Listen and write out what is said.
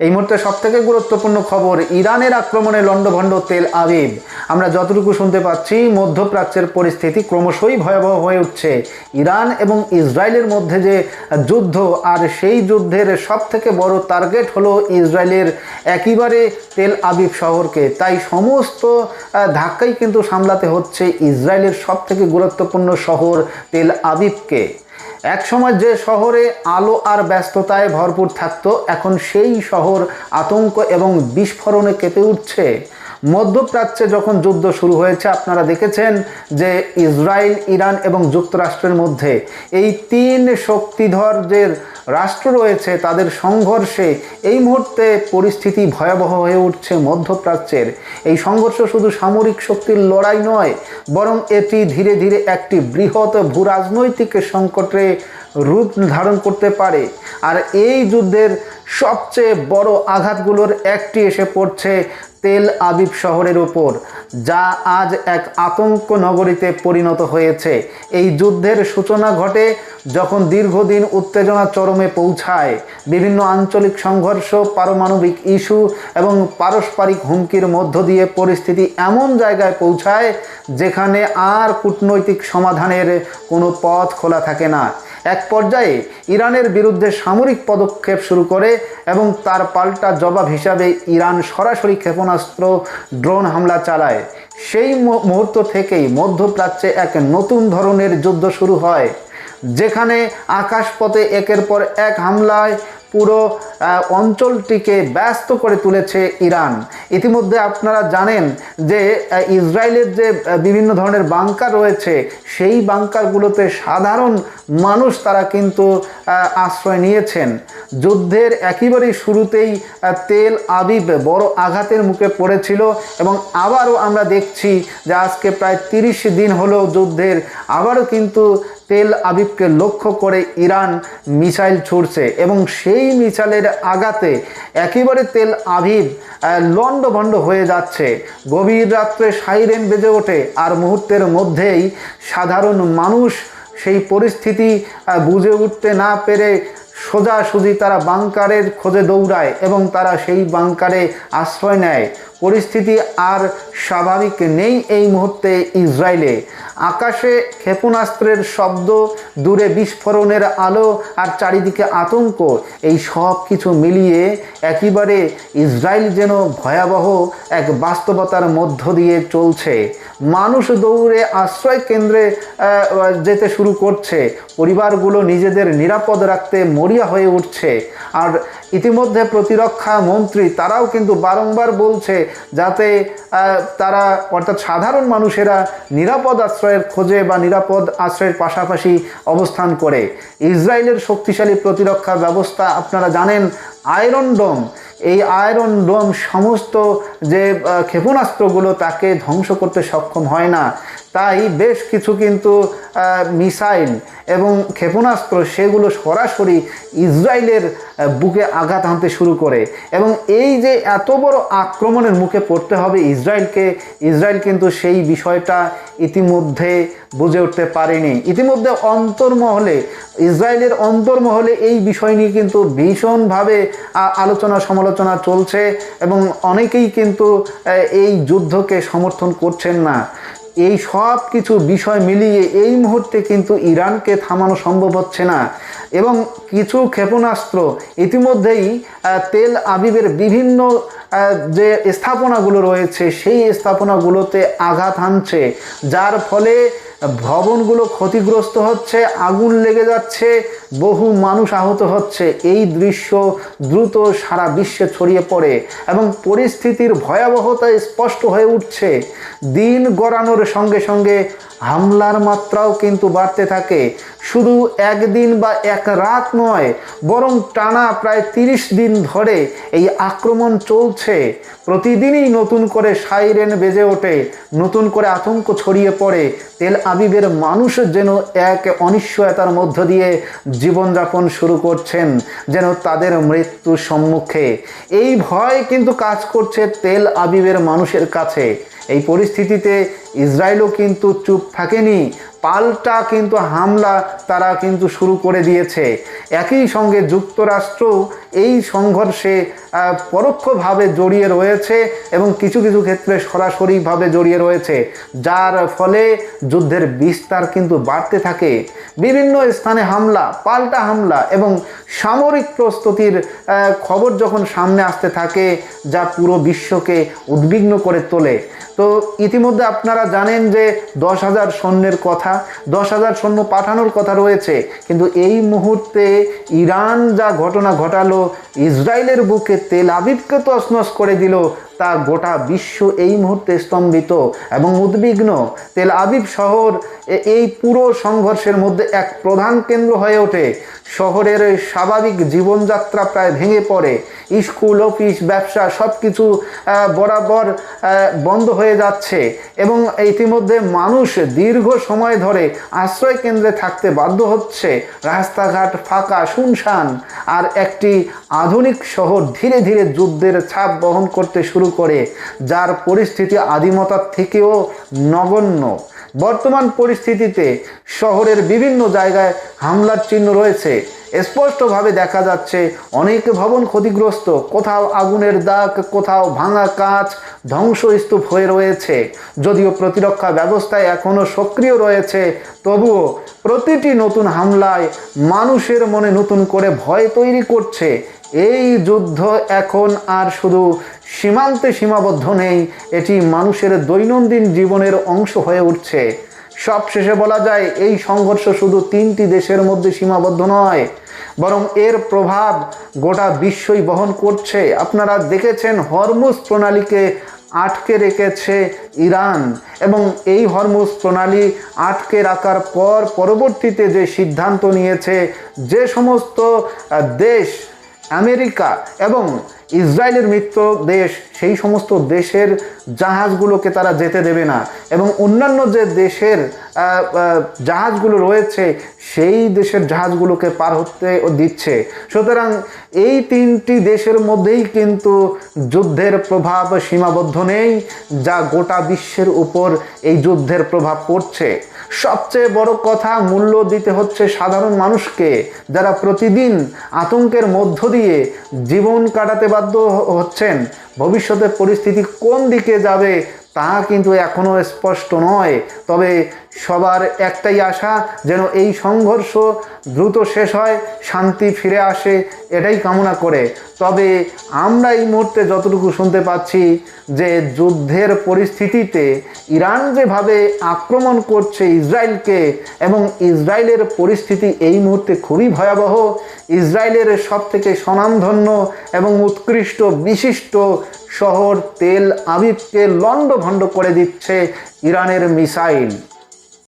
এই মুহূর্তে সবথেকে গুরুত্বপূর্ণ খবর, ইরানের আক্রমণে লণ্ডভণ্ড তেল আবিব। আমরা যতটুকু শুনতে পাচ্ছি, মধ্যপ্রাচ্যের পরিস্থিতি ক্রমশই ভয়াবহ হয়ে উঠছে। ইরান এবং ইসরায়েলের মধ্যে যে যুদ্ধ, আর সেই যুদ্ধের সবথেকে বড় টার্গেট হলো ইসরায়েলের একেবারে তেল আবিব শহরকে। তাই সমস্ত ধাক্কাই কিন্তু সামলাতে হচ্ছে ইসরায়েলের সবথেকে গুরুত্বপূর্ণ শহর তেল আবিবকে। একসময় যে শহরে আলো আর ব্যস্ততায় ভরপুর থাকতো, এখন সেই শহর আতঙ্ক এবং বিস্ফোরণে কেঁপে উঠছে। মধ্যপ্রাচ্যে যখন যুদ্ধ শুরু হয়েছে, আপনারা দেখেছেন যে ইসরায়েল, ইরান এবং যুক্তরাষ্ট্রের মধ্যে এই তিন শক্তিধর যে রাষ্ট্র রয়েছে, তাদের সংঘর্ষে এই মুহূর্তে পরিস্থিতি ভয়াবহ হয়ে উঠছে মধ্যপ্রাচ্যের। এই সংঘর্ষ শুধু সামরিক শক্তির লড়াই নয়, বরং এটি ধীরে ধীরে একটি বৃহৎ ভূরাজনৈতিক সংকটে রূপ ধারণ করতে পারে। আর এই যুদ্ধের সবচেয়ে বড় আঘাতগুলোর একটি এসে পড়ছে তেল আবিব শহরের ওপর, যা আজ এক আতঙ্ক নগরীতে পরিণত হয়েছে। এই যুদ্ধের সূচনা ঘটে যখন দীর্ঘদিন উত্তেজনা চরমে পৌঁছায়। বিভিন্ন আঞ্চলিক সংঘর্ষ, পারমাণবিক ইস্যু এবং পারস্পরিক হুমকির মধ্য দিয়ে পরিস্থিতি এমন জায়গায় পৌঁছায় যেখানে আর কূটনৈতিক সমাধানের কোনো পথ খোলা থাকে না। এক পর্যায়ে ইরানের বিরুদ্ধে সামরিক পদক্ষেপ শুরু করে এবং তার পাল্টা জবাব হিসাবে ইরান সরাসরি ক্ষেপণাস্ত্র, ড্রোন হামলা চালায়। সেই মুহূর্ত থেকেই মধ্যপ্রাচ্যে এক নতুন ধরনের যুদ্ধ শুরু হয়, যেখানে আকাশপথে একের পর এক হামলায় পুরো অঞ্চলটিকে ব্যস্ত করে তুলেছে ইরান। ইতিমধ্যে আপনারা জানেন যে ইসরায়েলের যে বিভিন্ন ধরনের বাংকার রয়েছে, সেই বাংকারগুলোতে সাধারণ মানুষ তারা কিন্তু আশ্রয় নিয়েছেন। যুদ্ধের একেবারেই শুরুতেই তেল আবিব বড় আঘাতের মুখে পড়েছিল এবং আবারও আমরা দেখছি যে আজকে প্রায় 30 দিন হলো যুদ্ধের, আবারও কিন্তু তেল আবিবকে লক্ষ্য করে ইরান মিসাইল ছুড়ছে এবং সেই মিসাইলের আঘাতে একেবারে তেল আবিব লণ্ডভণ্ড হয়ে যাচ্ছে। গভীর রাত্রে সাইরেন বেজে ওঠে, আর মুহূর্তের মধ্যেই সাধারণ মানুষ সেই পরিস্থিতি বুঝে উঠতে না পেরে সোজাসুজি তারা বাংকারের খোঁজে দৌড়ায় এবং তারা সেই বাংকারে আশ্রয় নেয়। পরিস্থিতি আর স্বাভাবিক নেই এই মুহূর্তে ইসরায়েলে। আকাশে ক্ষেপণাস্ত্রের শব্দ, দূরে বিস্ফোরণের আলো আর চারিদিকে আতঙ্ক, এই সব কিছু মিলিয়ে একেবারে ইসরায়েল যেন ভয়াবহ এক বাস্তবতার মধ্য দিয়ে চলছে। মানুষ দৌড়ে আশ্রয় কেন্দ্রে যেতে শুরু করছে, পরিবারগুলো নিজেদের নিরাপদ রাখতে মরিয়া হয়ে উঠছে। আর ইতিমধ্যে প্রতিরক্ষা মন্ত্রী তারাও কিন্তু বারংবার বলছে যাতে তারা, অর্থাৎ সাধারণ মানুষেরা নিরাপদ আশ্রয়ের খোঁজে বা নিরাপদ আশ্রয়ের পাশাপাশি অবস্থান করে। ইসরায়েলের শক্তিশালী প্রতিরক্ষা ব্যবস্থা আপনারা জানেন, আয়রন ডোম। এই আয়রন ডোম সমস্ত যে ক্ষেপণাস্ত্রগুলো তাকে ধ্বংস করতে সক্ষম হয় না। তাই বেশ কিছু কিন্তু মিসাইল এবং ক্ষেপণাস্ত্র সেগুলো সরাসরি ইসরায়েলের বুকে আঘাত হানতে শুরু করে এবং এই যে এত বড় আক্রমণের মুখে পড়তে হবে ইসরায়েলকে, ইসরায়েল কিন্তু সেই বিষয়টা ইতিমধ্যে বুঝে উঠতে পারেনি। ইতিমধ্যে অন্তর্মহলে, ইসরায়েলের অন্তর্মহলে এই বিষয় নিয়ে কিন্তু ভীষণভাবে আলোচনা সমালোচনা চলছে এবং অনেকেই কিন্তু এই যুদ্ধকে সমর্থন করছেন না। এই সব কিছু বিষয় মিলিয়ে এই মুহূর্তে কিন্তু ইরানকে থামানো সম্ভব হচ্ছে না এবং কিছু ক্ষেপণাস্ত্র ইতিমধ্যেই তেল আবিবের বিভিন্ন যে স্থাপনাগুলো রয়েছে সেই স্থাপনাগুলোতে আঘাত হানছে, যার ফলে ভবনগুলো ক্ষতিগ্রস্ত হচ্ছে, আগুন লেগে যাচ্ছে, বহু মানুষ আহত হচ্ছে। এই দৃশ্য দ্রুত সারা বিশ্বে ছড়িয়ে পড়ে এবং পরিস্থিতির ভয়াবহতা স্পষ্ট হয়ে উঠছে। দিন গড়ানোর সঙ্গে সঙ্গে হামলার মাত্রাও কিন্তু বাড়তে থাকে। শুধু একদিন বা এক রাত নয়, বরং টানা প্রায় 30 দিন ধরে এই আক্রমণ চলছে। প্রতিদিনই নতুন করে সাইরেন বেজে ওঠে, নতুন করে আতঙ্ক ছড়িয়ে পড়ে। তেল আবিবের মানুষ যেন এক অনিশ্চয়তার মধ্য দিয়ে জীবনযাপন শুরু করছেন, যেন তাদের মৃত্যুর সম্মুখে। এই ভয় কিন্তু কাজ করছে তেল আবিবের মানুষের কাছে এই পরিস্থিতিতে ইসরায়েলও কিন্তু চুপ থাকেনি, পাল্টা কিন্তু হামলা তারা কিন্তু শুরু করে দিয়েছে। একই সঙ্গে যুক্তরাষ্ট্র এই সংঘর্ষে পরোক্ষভাবে জড়িয়ে রয়েছে এবং কিছু কিছু ক্ষেত্রে সরাসরিভাবে জড়িয়ে রয়েছে, যার ফলে যুদ্ধের বিস্তার কিন্তু বাড়তে থাকে। বিভিন্ন স্থানে হামলা, পাল্টা হামলা এবং সামরিক প্রস্তুতির খবর যখন সামনে আসতে থাকে, যা পুরো বিশ্বকে উদ্বিগ্ন করে তোলে। তো ইতিমধ্যে আপনারা জানেন যে 10,000 সৈন্যের কথা, 10,000 সৈন্য পাঠানোর কথা রয়েছে, কিন্তু এই মুহূর্তে ইরান যা ঘটনা ঘটালো, ইসরায়েলের বুকে তেল আবিবকে তছনছ করে দিল, তা গোটা বিশ্ব এই মুহূর্তে স্তম্ভিত এবং উদ্বিগ্ন। তেল আবিব শহর এই পুরো সংঘর্ষের মধ্যে এক প্রধান কেন্দ্র হয়ে ওঠে। শহরের স্বাভাবিক জীবনযাত্রা প্রায় ভেঙে পড়ে, স্কুল, অফিস, ব্যবসা সব কিছু বরাবর বন্ধ হয়ে যাচ্ছে এবং ইতিমধ্যে মানুষ দীর্ঘ সময় ধরে আশ্রয় কেন্দ্রে থাকতে বাধ্য হচ্ছে। রাস্তাঘাট ফাঁকা, শুনশান, আর একটি আধুনিক শহর ধীরে ধীরে যুদ্ধের ছাপ বহন করতে শুরু করে, যার পরিস্থিতি আদিমতার থেকেও নগণ্য। বর্তমান পরিস্থিতিতে শহরের বিভিন্ন জায়গায় হামলার চিহ্ন রয়েছে। স্পষ্টভাবে দেখা যাচ্ছে অনেক ভবন ক্ষতিগ্রস্ত, কোথাও আগুনের দাগ, কোথাও ভাঙা কাঁচ ধ্বংসস্তূপ হয়ে রয়েছে। যদিও প্রতিরক্ষা ব্যবস্থায় এখনও সক্রিয় রয়েছে, তবুও প্রতিটি নতুন হামলায় মানুষের মনে নতুন করে ভয় তৈরি করছে। এই যুদ্ধ এখন আর শুধু সীমান্তে সীমাবদ্ধ নেই, এটি মানুষের দৈনন্দিন জীবনের অংশ হয়ে উঠছে। সবশেষে বলা যায়, এই সংঘর্ষ শুধু 3টি দেশের মধ্যে সীমাবদ্ধ নয়, বরং এর প্রভাব গোটা বিশ্বই বহন করছে। আপনারা দেখেছেন হরমুজ প্রণালীকে আটকে রেখেছে ইরান, এবং এই হরমুজ প্রণালী আটকে রাখার পর পরবর্তীতে যে সিদ্ধান্ত নিয়েছে, যে সমস্ত দেশ আমেরিকা এবং ইসরায়েলের মিত্র দেশ, সেই সমস্ত দেশের জাহাজগুলোকে তারা যেতে দেবে না, এবং অন্যান্য যে দেশের জাহাজগুলো রয়েছে সেই দেশের জাহাজগুলোকে পার হতে দিচ্ছে। সুতরাং এই 3টি দেশের মধ্যেই কিন্তু যুদ্ধের প্রভাব সীমাবদ্ধ নেই, যা গোটা বিশ্বের উপর এই যুদ্ধের প্রভাব পড়ছে। সবচেয়ে বড় কথা, মূল্য দিতে হচ্ছে সাধারণ মানুষকে, যারা প্রতিদিন আতঙ্কের মধ্য দিয়ে জীবন কাটাতে বাধ্য হচ্ছেন। ভবিষ্যতে পরিস্থিতি কোন দিকে যাবে তা কিন্তু এখনও স্পষ্ট নয়, তবে সবার একটাই আশা, যেন এই সংঘর্ষ দ্রুত শেষ হয়, শান্তি ফিরে আসে, এটাই কামনা করে। তবে আমরা এই মুহূর্তে যতটুকু শুনতে পাচ্ছি যে যুদ্ধের পরিস্থিতিতে ইরান যেভাবে আক্রমণ করছে ইসরায়েলকে, এবং ইসরায়েলের পরিস্থিতি এই মুহূর্তে খুবই ভয়াবহ। ইসরায়েলের সবথেকে স্বনামধন্য এবং উৎকৃষ্ট বিশিষ্ট শহর তেল আবিবকে লণ্ডভণ্ড করে দিচ্ছে ইরানের মিসাইল।